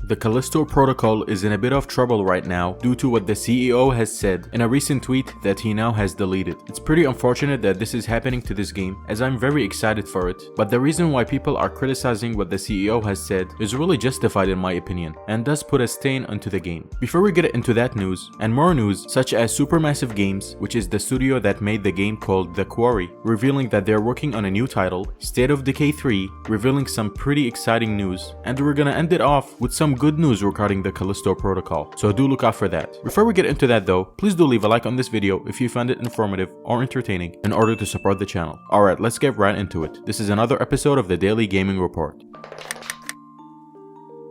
The Callisto Protocol is in a bit of trouble right now due to what the CEO has said in a recent tweet that he now has deleted. It's pretty unfortunate that this is happening to this game, as I'm very excited for it, but the reason why people are criticizing what the CEO has said is really justified in my opinion, and does put a stain onto the game. Before we get into that news, and more news such as SuperMassive Games, which is the studio that made the game called The Quarry, revealing that they're working on a new title, State of Decay 3, revealing some pretty exciting news, and we're gonna end it off with some good news regarding the Callisto Protocol, so do look out for that. Before we get into that though, please do leave a like on this video if you found it informative or entertaining in order to support the channel. Alright, let's get right into it. This is another episode of the Daily Gaming Report.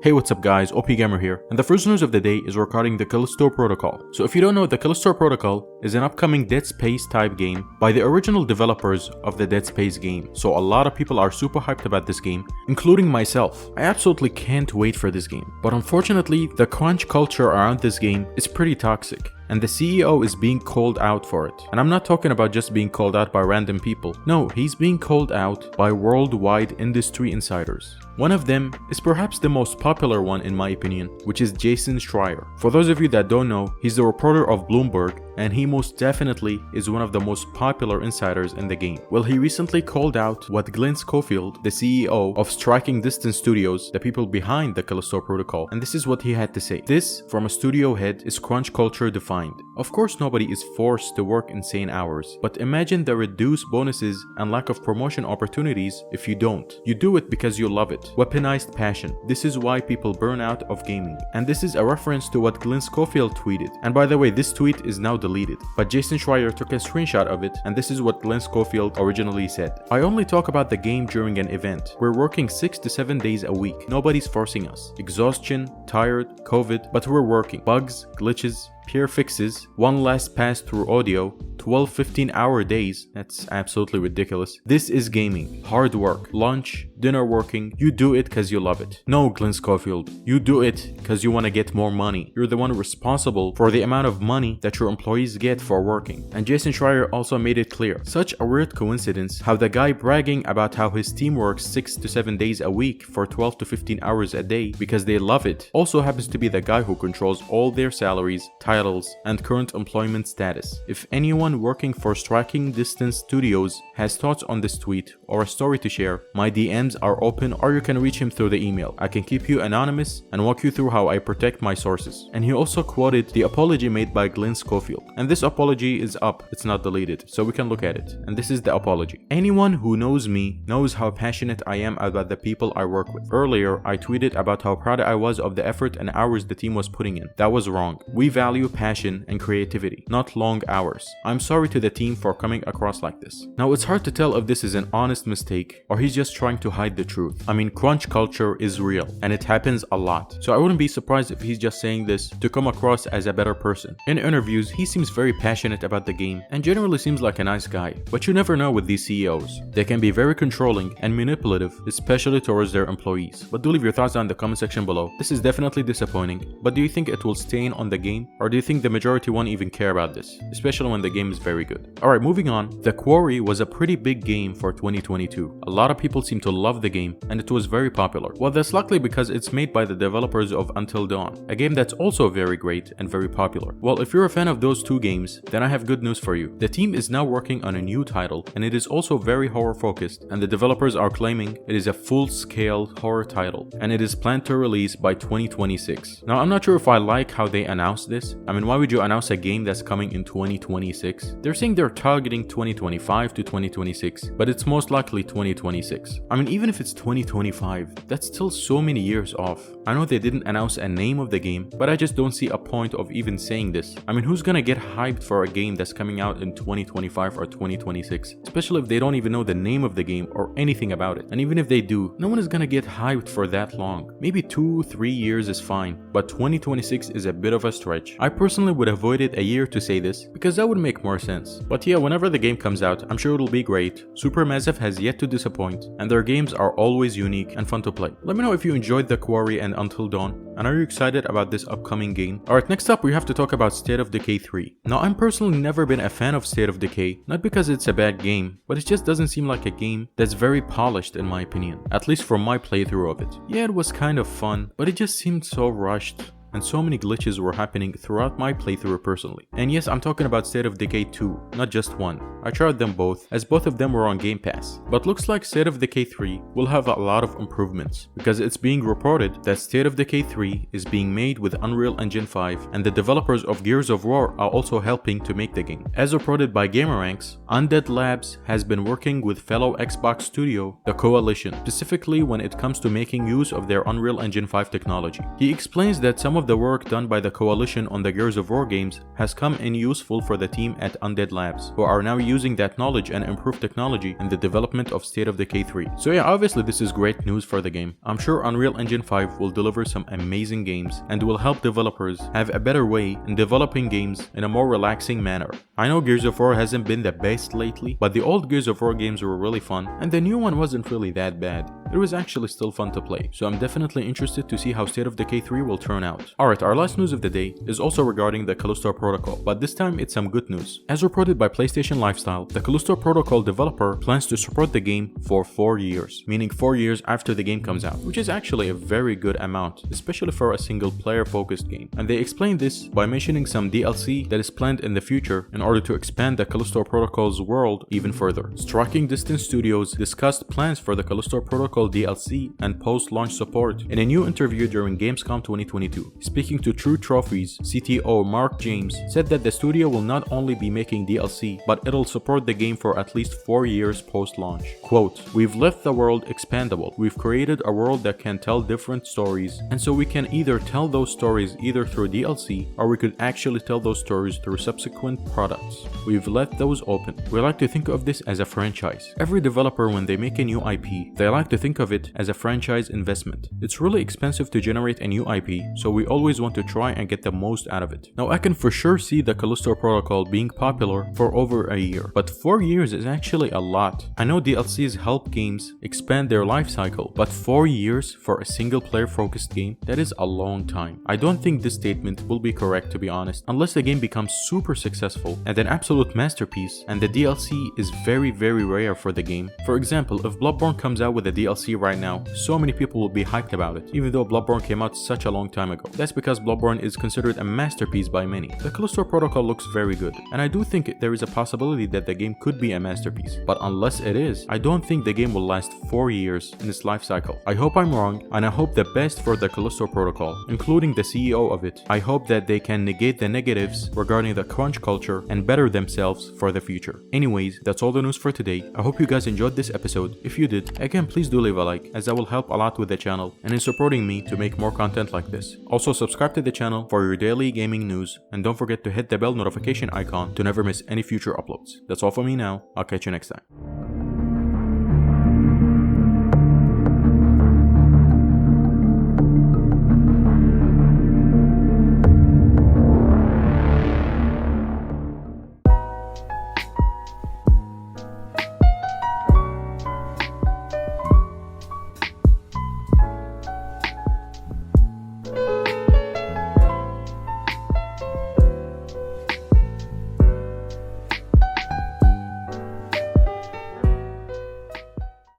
Hey, what's up guys, OP Gamer here, and the first news of the day is regarding the Callisto Protocol. So if you don't know, the Callisto Protocol is an upcoming Dead Space type game by the original developers of the Dead Space game. So a lot of people are super hyped about this game, including myself. I absolutely can't wait for this game. But unfortunately, the crunch culture around this game is pretty toxic, and the CEO is being called out for it. And I'm not talking about just being called out by random people. No, he's being called out by worldwide industry insiders. One of them is perhaps the most popular one in my opinion, which is Jason Schreier. For those of you that don't know, he's the reporter of Bloomberg, and he most definitely is one of the most popular insiders in the game. Well, he recently called out what Glenn Schofield, the CEO of Striking Distance Studios, the people behind the Callisto Protocol, and this is what he had to say. This, from a studio head, is crunch culture defined. Of course, nobody is forced to work insane hours, but imagine the reduced bonuses and lack of promotion opportunities if you don't. You do it because you love it. Weaponized passion. This is why people burn out of gaming. And this is a reference to what Glenn Schofield tweeted. And by the way, this tweet is now deleted, but Jason Schreier took a screenshot of it, and this is what Glenn Schofield originally said. I only talk about the game during an event. We're working 6 to 7 days a week. Nobody's forcing us. Exhaustion, tired, COVID, but we're working. Bugs, glitches, peer fixes, one last pass through audio, 12-15 hour days. That's absolutely ridiculous. This is gaming. Hard work, lunch, dinner working. You do it because you love it. No, Glenn Schofield, you do it because you want to get more money. You're the one responsible for the amount of money that your employees get for working. And Jason Schreier also made it clear. Such a weird coincidence how the guy bragging about how his team works 6 to 7 days a week for 12 to 15 hours a day because they love it also happens to be the guy who controls all their salaries, titles, and current employment status. If anyone working for Striking Distance Studios has thoughts on this tweet or a story to share, my DMs are open, or you can reach him through the email. I can keep you anonymous and walk you through how I protect my sources. And he also quoted the apology made by Glenn Schofield. And this apology is up, it's not deleted, so we can look at it. And this is the apology. Anyone who knows me knows how passionate I am about the people I work with. Earlier, I tweeted about how proud I was of the effort and hours the team was putting in. That was wrong. We value passion and creativity, not long hours. I'm sorry to the team for coming across like this. Now, it's hard to tell if this is an honest mistake or he's just trying to hide the truth. I mean, crunch culture is real and it happens a lot. So I wouldn't be surprised if he's just saying this to come across as a better person. In interviews, he seems very passionate about the game and generally seems like a nice guy. But you never know with these CEOs. They can be very controlling and manipulative, especially towards their employees. But do leave your thoughts down in the comment section below. This is definitely disappointing, but do you think it will stain on the game, or do you think the majority won't even care about this, especially when the game is very good? Alright, moving on. The Quarry was a pretty big game for 2022. A lot of people seem to love the game and it was very popular. Well, that's likely because it's made by the developers of Until Dawn, a game that's also very great and very popular. Well, if you're a fan of those two games, then I have good news for you. The team is now working on a new title and it is also very horror focused, and the developers are claiming it is a full-scale horror title and it is planned to release by 2026. Now, I'm not sure if I like how they announced this. I mean, why would you announce a game that's coming in 2026? They're saying they're targeting 2025 to 2026, but it's most likely 2026. I mean, even if it's 2025, that's still so many years off. I know they didn't announce a name of the game, but I just don't see a point of even saying this. I mean, who's gonna get hyped for a game that's coming out in 2025 or 2026? Especially if they don't even know the name of the game or anything about it. And even if they do, no one is gonna get hyped for that long. Maybe 2-3 years is fine, but 2026 is a bit of a stretch. I personally would avoid it a year to say this, because that would make more sense. But yeah, whenever the game comes out, I'm sure it'll be great. SuperMassive has yet to disappoint, and their games are always unique and fun to play. Let me know if you enjoyed The Quarry and Until Dawn, And are you excited about this upcoming game? Alright, next up we have to talk about State of Decay 3. Now I'm personally never been a fan of State of Decay, not because it's a bad game, but it just doesn't seem like a game that's very polished in my opinion, at least from my playthrough of it. Yeah, it was kind of fun, but it just seemed so rushed. And so many glitches were happening throughout my playthrough personally. And yes, I'm talking about State of Decay 2, not just 1. I tried them both, as both of them were on Game Pass. But looks like State of Decay 3 will have a lot of improvements, because it's being reported that State of Decay 3 is being made with Unreal Engine 5, and the developers of Gears of War are also helping to make the game. As reported by GamerRanks, Undead Labs has been working with fellow Xbox studio, the Coalition, specifically when it comes to making use of their Unreal Engine 5 technology. He explains that some of the work done by the Coalition on the Gears of War games has come in useful for the team at Undead Labs, who are now using that knowledge and improved technology in the development of State of Decay 3. So yeah, obviously this is great news for the game. I'm sure Unreal Engine 5 will deliver some amazing games and will help developers have a better way in developing games in a more relaxing manner. I know Gears of War hasn't been the best lately, but the old Gears of War games were really fun, and the new one wasn't really that bad. It was actually still fun to play, so I'm definitely interested to see how State of Decay 3 will turn out. Alright, our last news of the day is also regarding the Callisto Protocol, but this time it's some good news. As reported by PlayStation Lifestyle, the Callisto Protocol developer plans to support the game for 4 years, meaning 4 years after the game comes out, which is actually a very good amount, especially for a single player focused game. And they explain this by mentioning some DLC that is planned in the future in order to expand the Callisto Protocol's world even further. Striking Distance Studios discussed plans for the Callisto Protocol DLC and post-launch support in a new interview during Gamescom 2022. Speaking to True Trophies, CTO Mark James said that the studio will not only be making DLC, but it'll support the game for at least 4 years post-launch. Quote, "We've left the world expandable. We've created a world that can tell different stories, and so we can either tell those stories either through DLC, or we could actually tell those stories through subsequent products. We've left those open. We like to think of this as a franchise. Every developer, when they make a new IP, they like to think of it as a franchise investment. It's really expensive to generate a new IP, so we always want to try and get the most out of it. Now I can for sure see the Callisto Protocol being popular for over a year, but 4 years is actually a lot. I know DLCs help games expand their life cycle, but 4 years for a single player focused game, that is a long time. I don't think this statement will be correct, to be honest, unless the game becomes super successful and an absolute masterpiece, and the DLC is very rare for the game. For example, if Bloodborne comes out with a DLC right now, so many people will be hyped about it, even though Bloodborne came out such a long time ago. That's because Bloodborne is considered a masterpiece by many. The Callisto Protocol looks very good, and I do think there is a possibility that the game could be a masterpiece, but unless it is, I don't think the game will last 4 years in its life cycle. I hope I'm wrong, and I hope the best for the Callisto Protocol, including the CEO of it. I hope that they can negate the negatives regarding the crunch culture and better themselves for the future. Anyways, that's all the news for today. I hope you guys enjoyed this episode. If you did, again, please do leave a like, as that will help a lot with the channel and in supporting me to make more content like this. Also, subscribe to the channel for your daily gaming news, and don't forget to hit the bell notification icon to never miss any future uploads. That's all for me now. I'll catch you next time.